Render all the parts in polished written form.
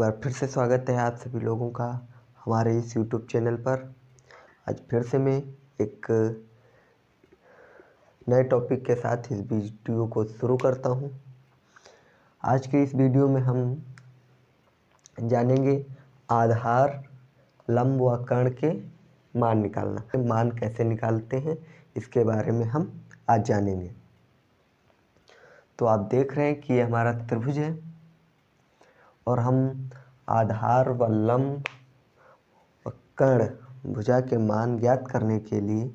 बार फिर से स्वागत है आप सभी लोगों का हमारे इस YouTube चैनल पर। आज फिर से मैं एक नए टॉपिक के साथ इस वीडियो को शुरू करता हूं। आज के इस वीडियो में हम जानेंगे आधार, लंब व कर्ण के मान निकालना। मान कैसे निकालते हैं इसके बारे में हम आज जानेंगे। तो आप देख रहे हैं कि ये हमारा त्रिभुज है और हम आधार व लंब व कर्ण भुजा के मान ज्ञात करने के लिए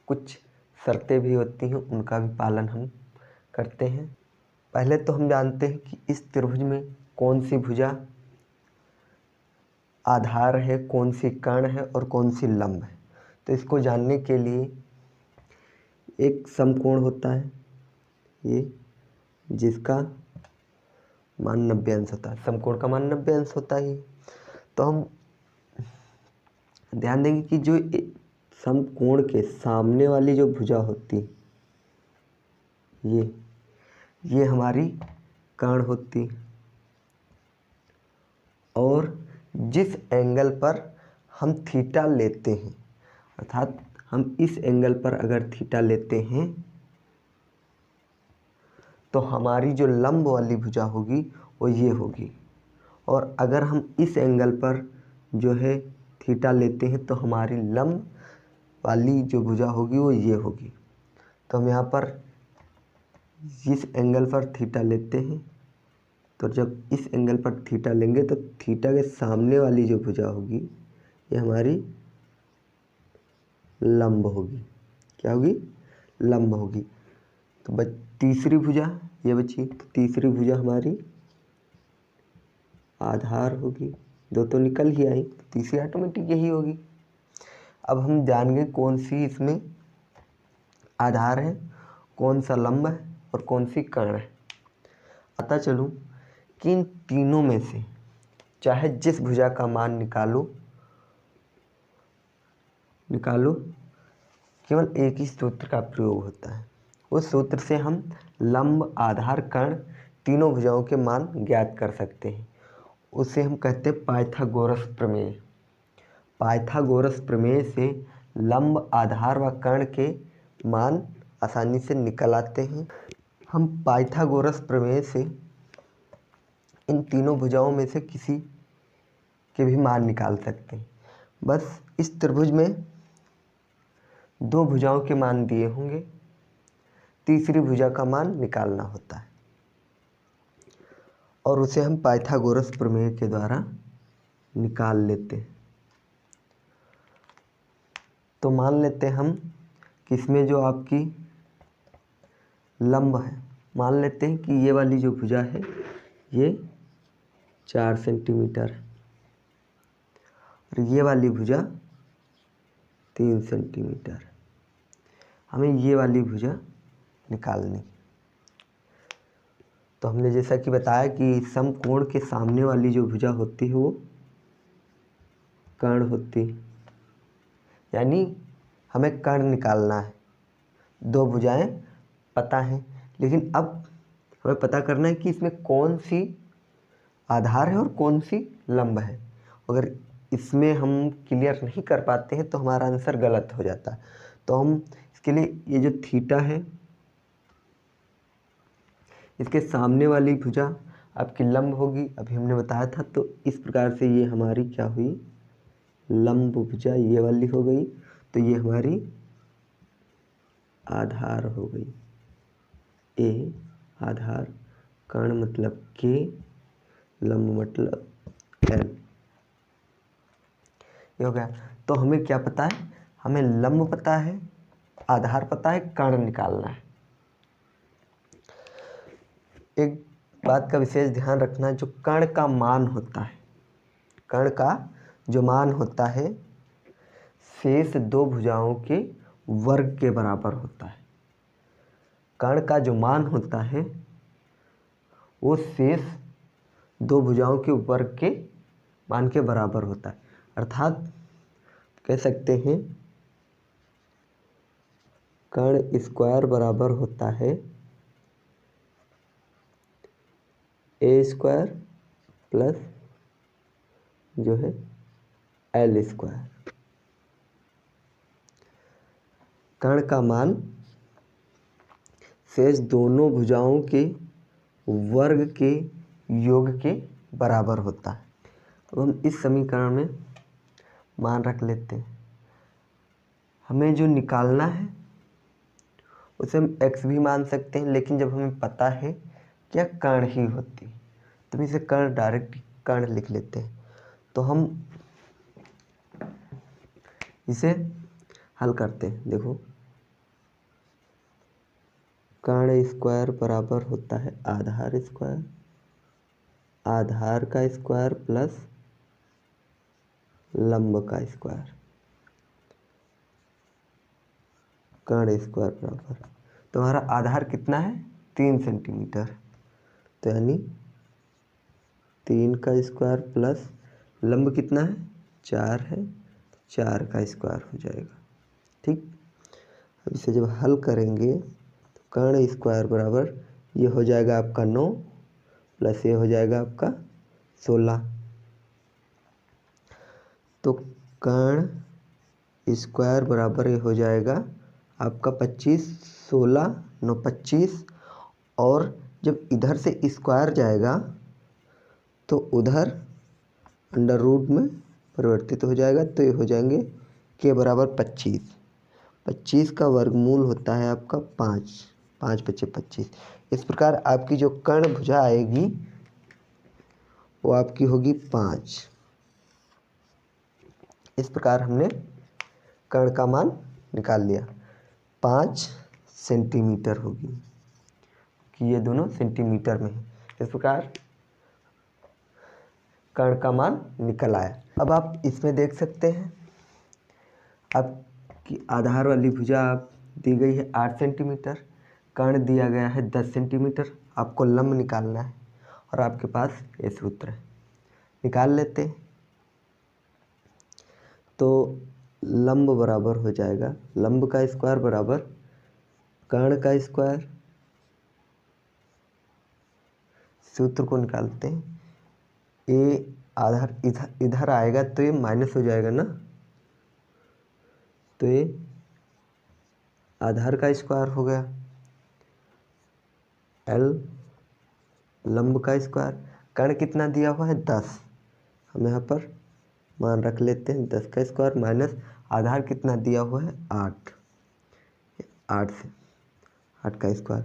कुछ शर्तें भी होती हैं, उनका भी पालन हम करते हैं। पहले तो हम जानते हैं कि इस त्रिभुज में कौन सी भुजा आधार है, कौन सी कर्ण है और कौन सी लंब है। तो इसको जानने के लिए एक समकोण होता है ये, जिसका मान 90 अंश होता है। समकोण का मान 90 अंश होता है। तो हम ध्यान देंगे कि जो समकोण के सामने वाली जो भुजा होती ये हमारी कर्ण होती, और जिस एंगल पर हम थीटा लेते हैं, अर्थात हम इस एंगल पर अगर थीटा लेते हैं तो हमारी जो लंब वाली भुजा होगी वो ये होगी, और अगर हम इस एंगल पर जो है थीटा लेते हैं तो हमारी लंब वाली जो भुजा होगी वो ये होगी। तो हम यहाँ पर जिस एंगल पर थीटा लेते हैं, तो जब इस एंगल पर थीटा लेंगे तो थीटा के सामने वाली जो भुजा होगी ये हमारी लंब होगी। क्या होगी? लंब होगी। तो तीसरी भुजा ये बची, तो तीसरी भुजा हमारी आधार होगी। दो तो निकल ही आई, तो तीसरी ऑटोमेटिक यही होगी। अब हम जानेंगे कौन सी इसमें आधार है, कौन सा लंब है और कौन सी कर्ण है। पता चलूं कि इन तीनों में से चाहे जिस भुजा का मान निकालो केवल एक ही सूत्र का प्रयोग होता है। उस सूत्र से हम लंब, आधार, कर्ण तीनों भुजाओं के मान ज्ञात कर सकते हैं। उसे हम कहते हैं पाइथागोरस प्रमेय। पाइथागोरस प्रमेय से लंब, आधार व कर्ण के मान आसानी से निकल आते हैं। हम पाइथागोरस प्रमेय से इन तीनों भुजाओं में से किसी के भी मान निकाल सकते हैं। बस इस त्रिभुज में दो भुजाओं के मान दिए होंगे, तीसरी भुजा का मान निकालना होता है और उसे हम पाइथागोरस प्रमेय के द्वारा निकाल लेते हैं। तो मान लेते हैं हम कि इसमें जो आपकी लंब है, मान लेते हैं कि ये वाली जो भुजा है ये 4 सेंटीमीटर है और ये वाली भुजा 3 सेंटीमीटर है। हमें ये वाली भुजा निकालनी। तो हमने जैसा कि बताया कि समकोण के सामने वाली जो भुजा होती है वो कर्ण होती, यानी हमें कर्ण निकालना है। दो भुजाएं पता हैं, लेकिन अब हमें पता करना है कि इसमें कौन सी आधार है और कौन सी लंब है। अगर इसमें हम क्लियर नहीं कर पाते हैं तो हमारा आंसर गलत हो जाता है। तो हम इसके लिए ये जो थीटा है, इसके सामने वाली भुजा आपकी लंब होगी, अभी हमने बताया था। तो इस प्रकार से ये हमारी क्या हुई? लंब भुजा ये वाली हो गई। तो ये हमारी आधार हो गई। ए आधार, कर्ण मतलब के, लंब मतलब एल। ये हो गया। तो हमें क्या पता है? हमें लंब पता है, आधार पता है, कर्ण निकालना है। एक बात का विशेष ध्यान रखना, जो कर्ण का मान होता है, कर्ण का जो मान होता है शेष दो भुजाओं के वर्ग के बराबर होता है। कर्ण का जो मान होता है वो शेष दो भुजाओं के वर्ग के मान के बराबर होता है। अर्थात कह सकते हैं कर्ण स्क्वायर बराबर होता है ए स्क्वायर प्लस जो है एल स्क्वायर। कर्ण का मान शेष दोनों भुजाओं के वर्ग के योग के बराबर होता है। अब हम इस समीकरण में मान रख लेते हैं। हमें जो निकालना है उसे हम x भी मान सकते हैं, लेकिन जब हमें पता है क्या कर्ण ही होती तो हम इसे कर्ण डायरेक्ट कर्ण लिख लेते हैं। तो हम इसे हल करते हैं। देखो, कर्ण स्क्वायर बराबर होता है आधार स्क्वायर, आधार का स्क्वायर प्लस लंब का स्क्वायर। कर्ण स्क्वायर बराबर, तो हमारा आधार कितना है 3 सेंटीमीटर, तो यानी 3 का स्क्वायर प्लस लंब कितना है 4 है, 4 का स्क्वायर हो जाएगा। ठीक, अब इसे जब हल करेंगे तो कर्ण स्क्वायर बराबर ये हो जाएगा आपका 9 प्लस ये हो जाएगा आपका 16। तो कर्ण स्क्वायर बराबर ये हो जाएगा आपका 25, 16 9 25, और जब इधर से स्क्वायर जाएगा तो उधर अंडर रूट में परिवर्तित हो जाएगा, तो ये हो जाएंगे के बराबर 25। 25 का वर्गमूल होता है आपका 5, 5 पच्चे 25। इस प्रकार आपकी जो कर्ण भुजा आएगी वो आपकी होगी 5। इस प्रकार हमने कर्ण का मान निकाल लिया, 5 सेंटीमीटर होगी, कि ये दोनों सेंटीमीटर में है। इस प्रकार कर्ण का मान निकल आया। अब आप इसमें देख सकते हैं आपकी आधार वाली भुजा आप दी गई है 8 सेंटीमीटर, कर्ण दिया गया है 10 सेंटीमीटर। आपको लंब निकालना है और आपके पास ये सूत्र है, निकाल लेते हैं। तो लंब बराबर हो जाएगा, लंब का स्क्वायर बराबर कर्ण का स्क्वायर, सूत्र को निकालते हैं। ए आधार इधर इधर आएगा तो ये माइनस हो जाएगा ना, तो ये आधार का स्क्वायर हो गया, एल लंब का स्क्वायर। कर्ण कितना दिया हुआ है 10, हम यहाँ पर मान रख लेते हैं 10 का स्क्वायर माइनस आधार कितना दिया हुआ है 8, 8 से 8 का स्क्वायर,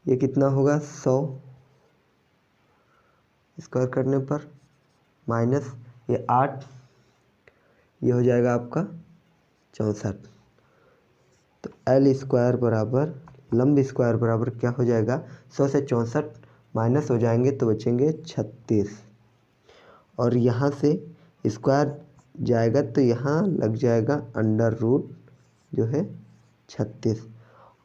ये कितना होगा 100 स्क्वायर करने पर माइनस ये 8, ये हो जाएगा आपका 64। तो एल स्क्वायर बराबर लंब स्क्वायर बराबर क्या हो जाएगा 100 से 64 माइनस हो जाएंगे तो बचेंगे 36, और यहाँ से स्क्वायर जाएगा तो यहाँ लग जाएगा अंडर रूट जो है 36।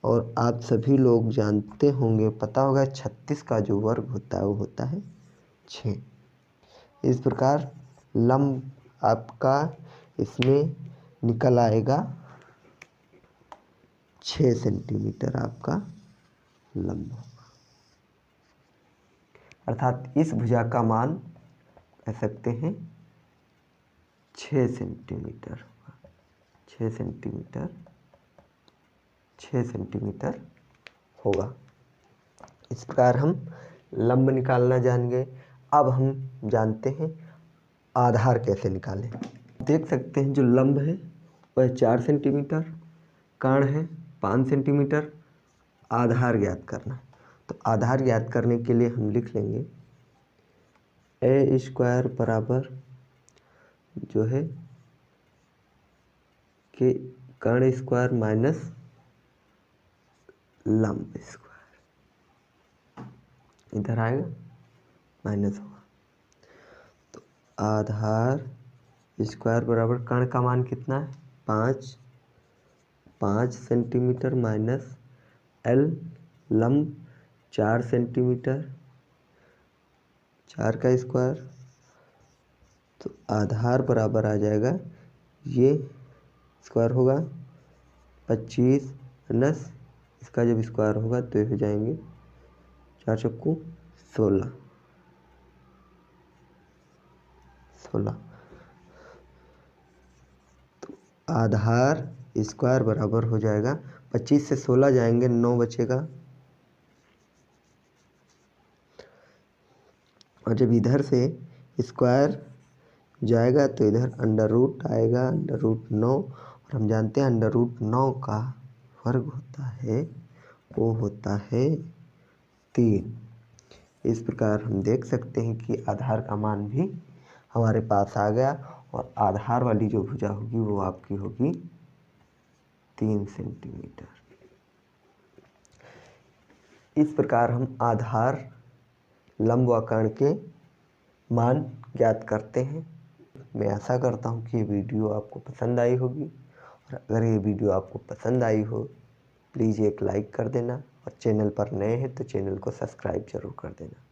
और आप सभी लोग जानते होंगे, पता होगा 36 का जो वर्ग होता है वो होता है 6। इस प्रकार लंब आपका इसमें निकल आएगा 6 सेंटीमीटर आपका लंब होगा। अर्थात इस भुजा का मान कह सकते हैं 6 सेंटीमीटर होगा, 6 सेंटीमीटर, 6 सेंटीमीटर होगा। इस प्रकार हम लंब निकालना जान गए। अब हम जानते हैं आधार कैसे निकालें। देख सकते हैं जो लंब है वह 4 सेंटीमीटर, कर्ण है 5 सेंटीमीटर, आधार ज्ञात करना है। तो आधार ज्ञात करने के लिए हम लिख लेंगे ए स्क्वायर बराबर जो है कि कर्ण स्क्वायर माइनस लंब स्क्वायर, इधर आएगा माइनस होगा। तो आधार स्क्वायर बराबर कर्ण का मान कितना है 5 सेंटीमीटर माइनस एल लंब 4 सेंटीमीटर, 4 का स्क्वायर। तो आधार बराबर आ जाएगा, ये स्क्वायर होगा 25 माइनस इसका जब स्क्वायर होगा तो ये हो जाएंगे 4 चक्कू 16 16। तो आधार स्क्वायर बराबर हो जाएगा 25 से 16 जाएंगे 9 बचेगा, और जब इधर से स्क्वायर जाएगा तो इधर अंडर रूट आएगा, अंडर रूट 9, और हम जानते हैं अंडर रूट 9 का वर्ग होता है वो होता है 3। इस प्रकार हम देख सकते हैं कि आधार का मान भी हमारे पास आ गया, और आधार वाली जो भुजा होगी वो आपकी होगी 3 सेंटीमीटर। इस प्रकार हम आधार, लंब व कर्ण के मान ज्ञात करते हैं। मैं आशा करता हूँ कि ये वीडियो आपको पसंद आई होगी, और अगर ये वीडियो आपको पसंद आई हो प्लीज़ एक लाइक कर देना, और चैनल पर नए हैं तो चैनल को सब्सक्राइब ज़रूर कर देना।